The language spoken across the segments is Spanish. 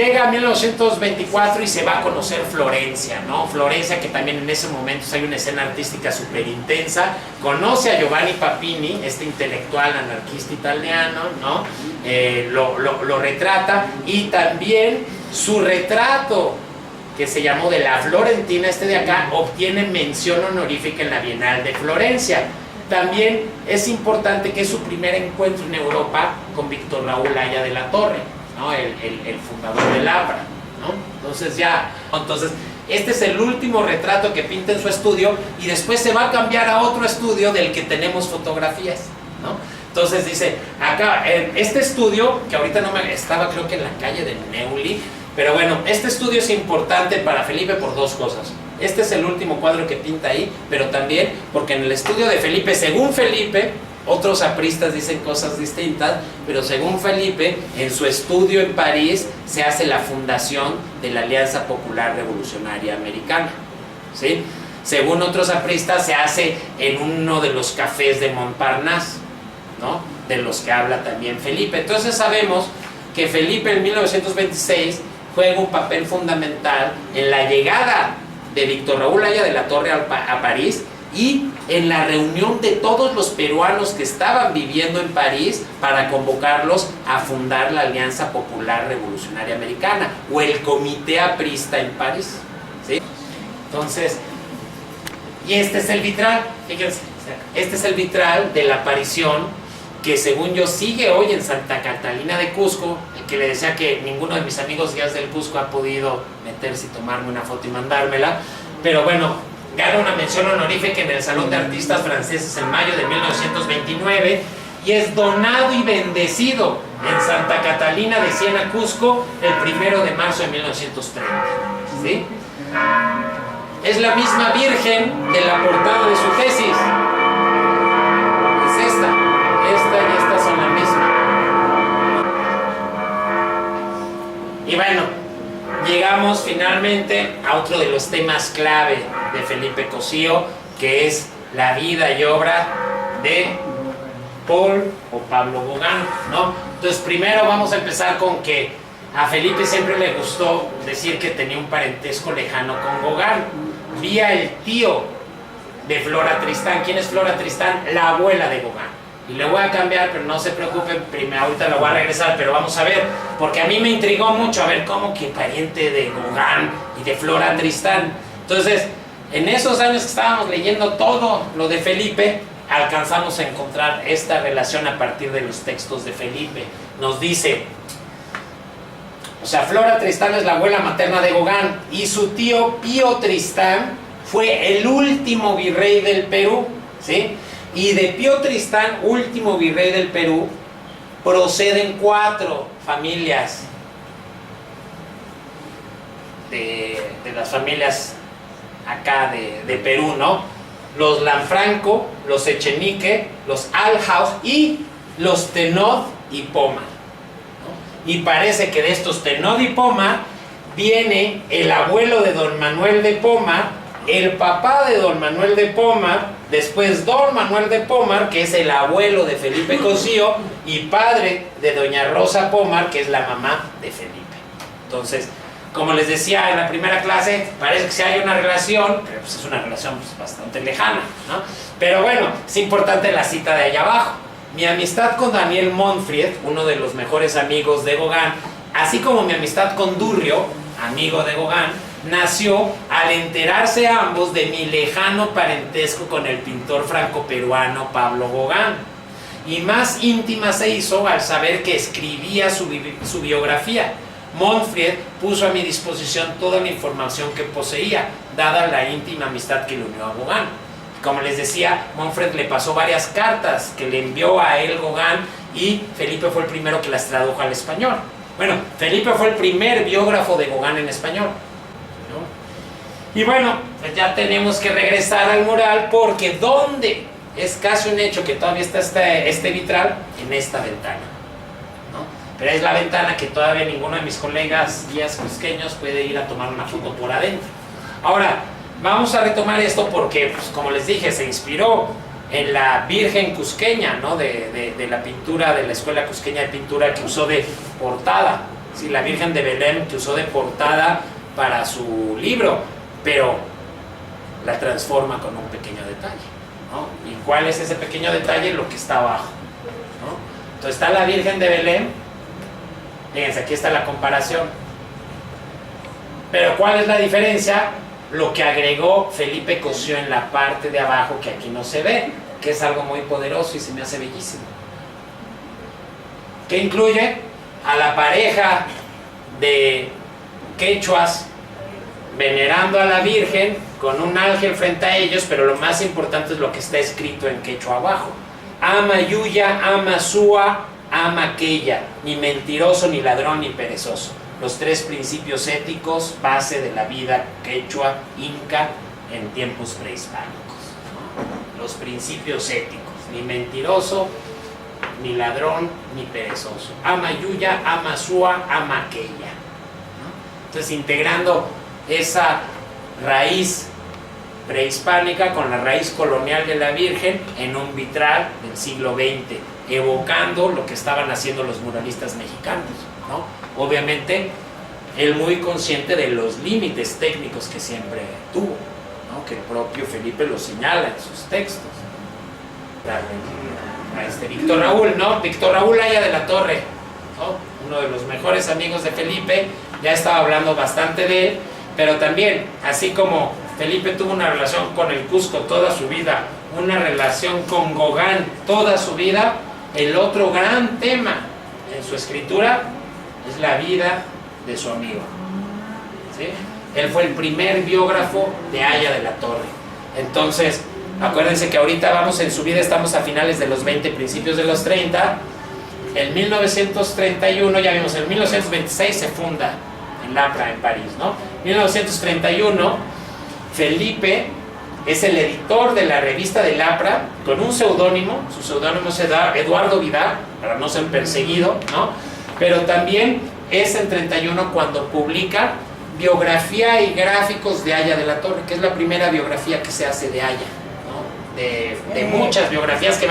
Llega a 1924 y se va a conocer Florencia, ¿no? Florencia, que también en ese momento hay una escena artística súper intensa. Conoce a Giovanni Papini, este intelectual anarquista italiano, ¿no? Lo retrata, y también su retrato, que se llamó De la Florentina, este de acá, obtiene mención honorífica en la Bienal de Florencia. También es importante que es su primer encuentro en Europa con Víctor Raúl Haya de la Torre, ¿no? El fundador del APRA, ¿no? Entonces, este es el último retrato que pinta en su estudio, y después se va a cambiar a otro estudio del que tenemos fotografías, ¿no? Entonces dice, acá, este estudio, que ahorita no me estaba, creo que en la calle de Neuilly, pero bueno, este estudio es importante para Felipe por dos cosas. Este es el último cuadro que pinta ahí, pero también porque en el estudio de Felipe, según Felipe, otros apristas dicen cosas distintas, pero según Felipe, en su estudio en París se hace la fundación de la Alianza Popular Revolucionaria Americana, ¿sí? Según otros apristas, se hace en uno de los cafés de Montparnasse, ¿no? De los que habla también Felipe. Entonces sabemos que Felipe en 1926 juega un papel fundamental en la llegada de Víctor Raúl Haya de la Torre a París, y en la reunión de todos los peruanos que estaban viviendo en París para convocarlos a fundar la Alianza Popular Revolucionaria Americana, o el Comité Aprista en París, ¿sí? Entonces, y este es el vitral, fíjense, este es el vitral de la aparición, que según yo sigue hoy en Santa Catalina de Cusco, que le decía que ninguno de mis amigos guías del Cusco ha podido meterse y tomarme una foto y mandármela, pero bueno, gana una mención honorífica en el Salón de Artistas Franceses en mayo de 1929, y es donado y bendecido en Santa Catalina de Siena, Cusco, el 1 de marzo de 1930, ¿sí? Es la misma Virgen de la portada de su tesis, es esta y esta son la misma. Y bueno, llegamos finalmente a otro de los temas clave de Felipe Cosío, que es la vida y obra de Paul o Pablo Gauguin, ¿no? Entonces primero vamos a empezar con que a Felipe siempre le gustó decir que tenía un parentesco lejano con Gauguin, vía el tío de Flora Tristán. ¿Quién es Flora Tristán? La abuela de Gauguin. Y le voy a cambiar, pero no se preocupen, ahorita lo voy a regresar, pero vamos a ver, porque a mí me intrigó mucho, a ver cómo que pariente de Gauguin y de Flora Tristán. Entonces, en esos años que estábamos leyendo todo lo de Felipe, alcanzamos a encontrar esta relación a partir de los textos de Felipe. Nos dice, o sea, Flora Tristán es la abuela materna de Gauguin, y su tío Pío Tristán fue el último virrey del Perú, ¿sí? Y de Pío Tristán, último virrey del Perú, proceden 4 familias de las familias acá de Perú, ¿no? Los Lanfranco, los Echenique, los Alhaus y los Tenod y Pomar, ¿no? Y parece que de estos Tenod y Pomar viene el abuelo de don Manuel de Pomar, el papá de don Manuel de Pomar, después don Manuel de Pomar, que es el abuelo de Felipe Cosío, y padre de doña Rosa Pomar, que es la mamá de Felipe. Entonces, como les decía en la primera clase, parece que sí hay una relación, pero pues es una relación pues bastante lejana, ¿no? Pero bueno, es importante la cita de allá abajo. Mi amistad con Daniel Montfried, uno de los mejores amigos de Gauguin, así como mi amistad con Durrio, amigo de Gauguin, nació al enterarse ambos de mi lejano parentesco con el pintor franco-peruano Pablo Gauguin, y más íntima se hizo al saber que escribía su biografía. Montfried puso a mi disposición toda la información que poseía, dada la íntima amistad que le unió a Gauguin. Como les decía, Montfried le pasó varias cartas que le envió a él Gauguin, y Felipe fue el primero que las tradujo al español. Bueno, Felipe fue el primer biógrafo de Gauguin en español, ¿no? Y bueno, pues ya tenemos que regresar al mural, porque ¿dónde? Es casi un hecho que todavía está este vitral en esta ventana, ¿no? Pero es la ventana que todavía ninguno de mis colegas guías cusqueños puede ir a tomar una foto por adentro. Ahora, vamos a retomar esto porque, pues, como les dije, se inspiró en la Virgen Cusqueña, ¿no? de la pintura de la Escuela Cusqueña de Pintura, que usó de portada Sí, la Virgen de Belén que usó de portada para su libro, pero la transforma con un pequeño detalle, ¿no? ¿Y cuál es ese pequeño detalle? Lo que está abajo, ¿no? Entonces está la Virgen de Belén, fíjense, aquí está la comparación, pero ¿cuál es la diferencia? Lo que agregó Felipe Cosío en la parte de abajo, que aquí no se ve, que es algo muy poderoso y se me hace bellísimo, que incluye a la pareja de quechuas venerando a la Virgen con un ángel frente a ellos, pero lo más importante es lo que está escrito en quechua abajo: ama yuya, ama sua, ama aquella, ni mentiroso, ni ladrón, ni perezoso. Los tres principios éticos base de la vida quechua inca en tiempos prehispánicos, ¿no? Los principios éticos: ni mentiroso, ni ladrón, ni perezoso. Ama yuya, ama sua, ama aquella, ¿no? Entonces, integrando esa raíz prehispánica con la raíz colonial de la Virgen en un vitral del siglo XX, evocando lo que estaban haciendo los muralistas mexicanos, ¿no? Obviamente, él muy consciente de los límites técnicos que siempre tuvo, ¿no? Que el propio Felipe lo señala en sus textos. A Víctor Raúl, ¿no? Víctor Raúl Aya de la Torre, ¿no? Uno de los mejores amigos de Felipe, ya estaba hablando bastante de él, pero también, así como Felipe tuvo una relación con el Cusco toda su vida, una relación con Gauguin toda su vida, el otro gran tema en su escritura es la vida de su amigo, ¿sí? Él fue el primer biógrafo de Aya de la Torre. Entonces, acuérdense que ahorita vamos en su vida, estamos a finales de los 20, principios de los 30. En 1931, ya vimos, en 1926 se funda en Lapra, en París, ¿no? 1931, Felipe es el editor de la revista de Lapra con un seudónimo, su seudónimo es Eduardo Vidal, para no ser perseguido, ¿no? Pero también es en 31 cuando publica Biografía y Gráficos de Aya de la Torre, que es la primera biografía que se hace de Aya, ¿no? De muchas biografías que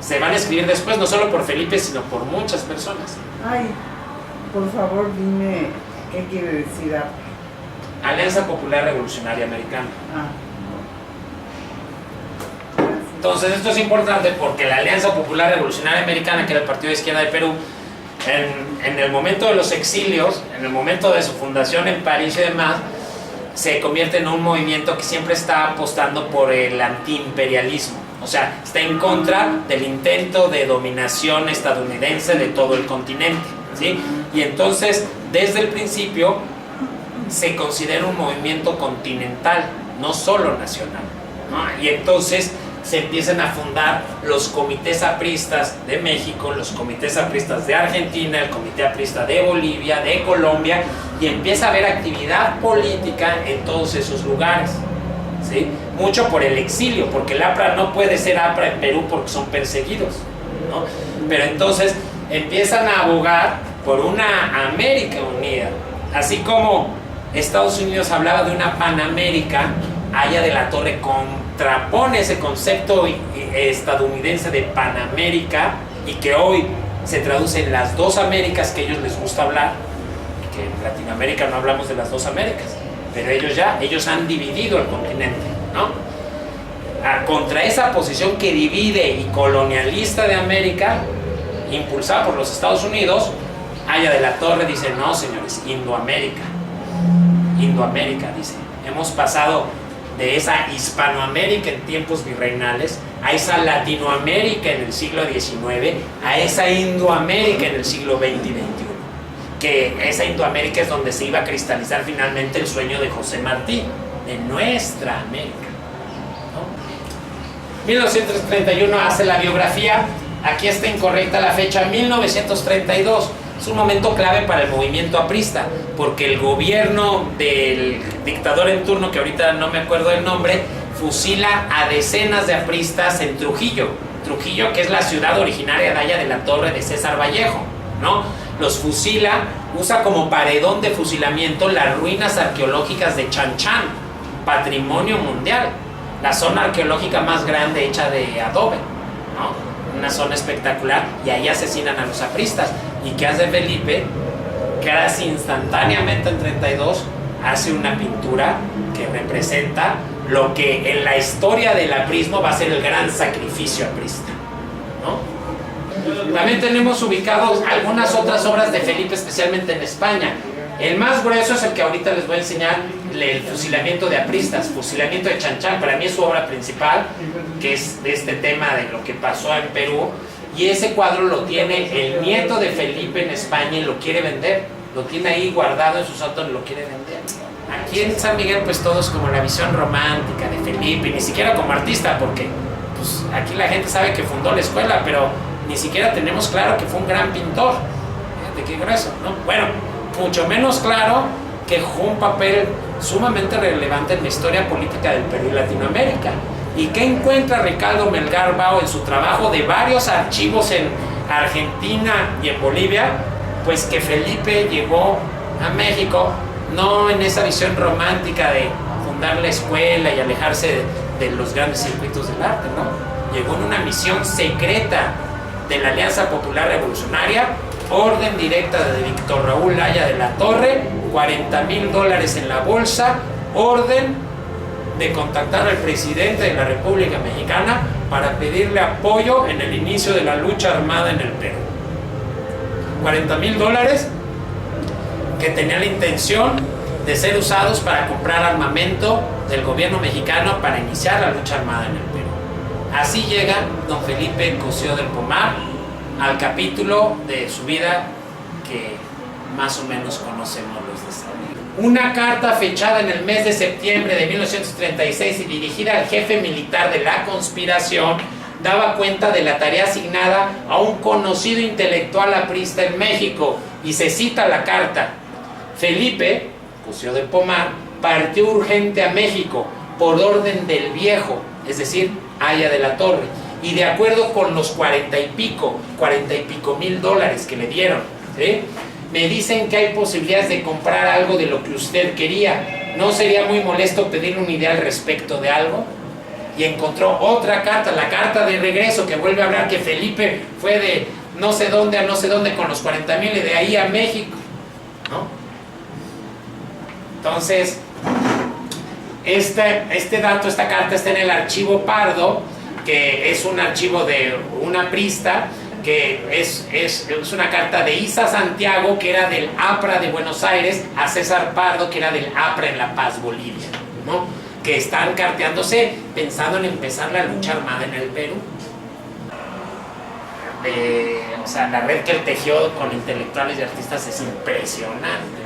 se van a escribir después, no solo por Felipe, sino por muchas personas. Ay, por favor, dime qué quiere decir APA. Alianza Popular Revolucionaria Americana. Gracias. Entonces esto es importante porque la Alianza Popular Revolucionaria Americana, que era el partido de izquierda de Perú, en el momento de los exilios, en el momento de su fundación en París y demás, se convierte en un movimiento que siempre está apostando por el antiimperialismo. O sea, está en contra del intento de dominación estadounidense de todo el continente, ¿sí? Y entonces, desde el principio, se considera un movimiento continental, no solo nacional, ¿no? Y entonces se empiezan a fundar los comités apristas de México, los comités apristas de Argentina, el comité aprista de Bolivia, de Colombia, y empieza a haber actividad política en todos esos lugares, ¿sí? Mucho por el exilio, porque el APRA no puede ser APRA en Perú porque son perseguidos, ¿no? Pero entonces empiezan a abogar por una América unida, así como Estados Unidos hablaba de una Panamérica. Aya de la Torre contrapone ese concepto estadounidense de Panamérica, y que hoy se traduce en las dos Américas que a ellos les gusta hablar, que en Latinoamérica no hablamos de las dos Américas, pero ellos han dividido el continente, ¿no? Contra esa posición que divide y colonialista de América, impulsada por los Estados Unidos, Aya de la Torre dice: no, señores, Indoamérica, dice, hemos pasado de esa Hispanoamérica en tiempos virreinales a esa Latinoamérica en el siglo XIX, a esa Indoamérica en el siglo XX y XXI, que esa Indoamérica es donde se iba a cristalizar finalmente el sueño de José Martí, de nuestra América, ¿no? 1931 hace la biografía, aquí está incorrecta la fecha, 1932. Es un momento clave para el movimiento aprista, porque el gobierno del dictador en turno, que ahorita no me acuerdo el nombre, fusila a decenas de apristas en Trujillo, que es la ciudad originaria de Aya de la Torre de César Vallejo, ¿no? Los fusila, usa como paredón de fusilamiento las ruinas arqueológicas de Chan Chan, patrimonio mundial, la zona arqueológica más grande hecha de adobe, ¿no? Una zona espectacular, y ahí asesinan a los apristas. ¿Y qué hace Felipe? casi instantáneamente en 32 hace una pintura que representa lo que en la historia del aprismo va a ser el gran sacrificio aprista, ¿no? También tenemos ubicados algunas otras obras de Felipe, especialmente en España. El más grueso es el que ahorita les voy a enseñar, el fusilamiento de apristas, fusilamiento de Chan-Chan. Para mí es su obra principal, que es de este tema de lo que pasó en Perú. Y ese cuadro lo tiene el nieto de Felipe en España y lo quiere vender. Lo tiene ahí guardado en sus autos y lo quiere vender. Aquí en San Miguel, pues todos como la visión romántica de Felipe, ni siquiera como artista, porque pues, aquí la gente sabe que fundó la escuela, pero ni siquiera tenemos claro que fue un gran pintor. Fíjate qué grueso, ¿no? Bueno, mucho menos claro que jugó un papel sumamente relevante en la historia política del Perú y Latinoamérica. ¿Y qué encuentra Ricardo Melgar Bao en su trabajo de varios archivos en Argentina y en Bolivia? Pues que Felipe llegó a México no en esa visión romántica de fundar la escuela y alejarse de los grandes circuitos del arte, ¿no? Llegó en una misión secreta de la Alianza Popular Revolucionaria, orden directa de Víctor Raúl Haya de la Torre, $40,000 en la bolsa, orden de contactar al presidente de la República Mexicana para pedirle apoyo en el inicio de la lucha armada en el Perú. $40,000 que tenían la intención de ser usados para comprar armamento del gobierno mexicano para iniciar la lucha armada en el Perú. Así llega don Felipe Cosío del Pomar al capítulo de su vida que más o menos conocemos los de esta vida. Una carta fechada en el mes de septiembre de 1936 y dirigida al jefe militar de la conspiración daba cuenta de la tarea asignada a un conocido intelectual aprista en México, y se cita la carta: Felipe Cosío del Pomar partió urgente a México por orden del viejo, es decir, Haya de la Torre, y de acuerdo con los 40 y pico mil dólares que le dieron, ¿sí? Me dicen que hay posibilidades de comprar algo de lo que usted quería. ¿No sería muy molesto pedirle una idea al respecto de algo? Y encontró otra carta, la carta de regreso, que vuelve a hablar que Felipe fue de no sé dónde a no sé dónde con los 40,000 y de ahí a México, ¿no? Entonces, este dato, esta carta está en el archivo Pardo, que es un archivo de un aprista, que es una carta de Isa Santiago, que era del APRA de Buenos Aires, a César Pardo, que era del APRA en La Paz, Bolivia, ¿no? Que están carteándose pensando en empezar la lucha armada en el Perú. O sea, la red que él tejió con intelectuales y artistas es impresionante.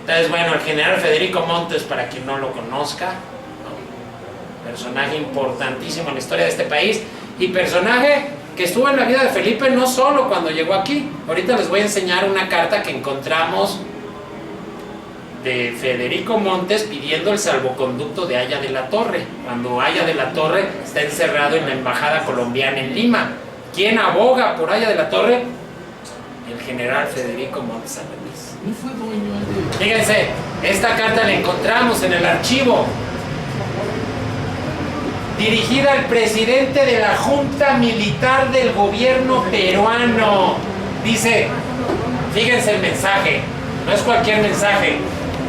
Entonces, bueno, el general Federico Montes, para quien no lo conozca, ¿no? Personaje importantísimo en la historia de este país y personaje que estuvo en la vida de Felipe no solo cuando llegó aquí. Ahorita les voy a enseñar una carta que encontramos de Federico Montes pidiendo el salvoconducto de Haya de la Torre, cuando Haya de la Torre está encerrado en la embajada colombiana en Lima. ¿Quién aboga por Haya de la Torre? El general Federico Montes Arenas. ¿No fue dueño de...? Fíjense, esta carta la encontramos en el archivo, dirigida al presidente de la Junta Militar del gobierno peruano. Dice, fíjense el mensaje, no es cualquier mensaje: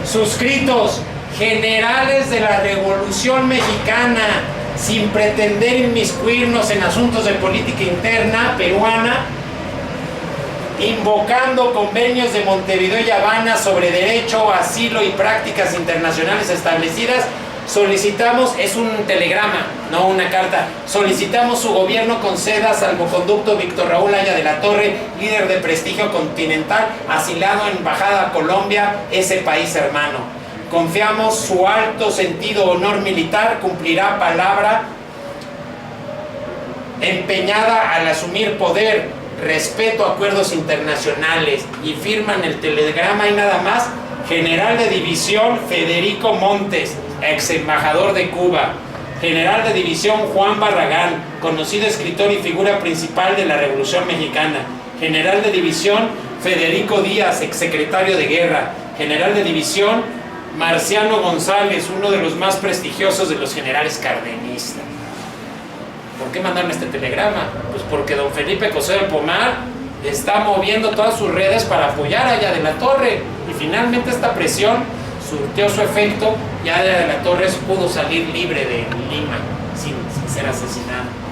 suscritos, generales de la Revolución Mexicana, sin pretender inmiscuirnos en asuntos de política interna peruana, invocando convenios de Montevideo y Habana sobre derecho, asilo y prácticas internacionales establecidas, solicitamos, es un telegrama, no una carta, solicitamos su gobierno conceda salvoconducto Víctor Raúl Haya de la Torre, líder de prestigio continental, asilado en Embajada Colombia, ese país hermano. Confiamos su alto sentido honor militar cumplirá palabra empeñada al asumir poder, respeto a acuerdos internacionales, y firman el telegrama y nada más: general de división Federico Montes, ex embajador de Cuba; general de división Juan Barragán, conocido escritor y figura principal de la Revolución Mexicana; general de división Federico Díaz, ex secretario de guerra; general de división Marciano González, uno de los más prestigiosos de los generales cardenistas. ¿Por qué mandaron este telegrama? Pues porque don Felipe Cosío del Pomar está moviendo todas sus redes para apoyar a Aya de la Torre. Y finalmente esta presión surtió su efecto y Aya de la Torre pudo salir libre de Lima sin ser asesinado.